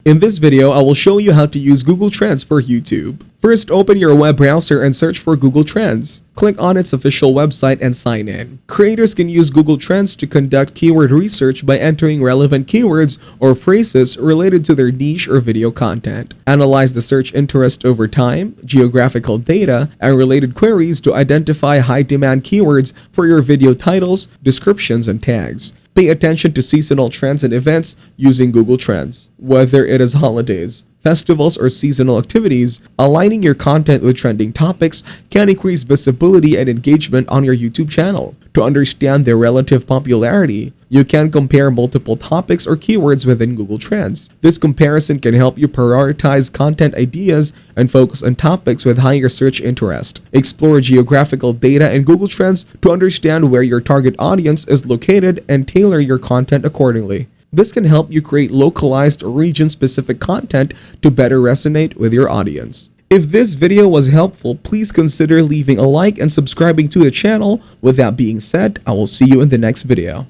In this video, I will show you how to use Google Trends for YouTube. First, open your web browser and search for Google Trends. Click on its official website and sign in. Creators can use Google Trends to conduct keyword research by entering relevant keywords or phrases related to their niche or video content. Analyze the search interest over time, geographical data, and related queries to identify high-demand keywords for your video titles, descriptions, and tags. Pay attention to seasonal trends and events using Google Trends. Whether it is holidays, festivals, or seasonal activities, aligning your content with trending topics can increase visibility and engagement on your YouTube channel. To understand their relative popularity, you can compare multiple topics or keywords within Google Trends. This comparison can help you prioritize content ideas and focus on topics with higher search interest. Explore geographical data in Google Trends to understand where your target audience is located and tailor your content accordingly. This can help you create localized or region-specific content to better resonate with your audience. If this video was helpful, please consider leaving a like and subscribing to the channel. With that being said, I will see you in the next video.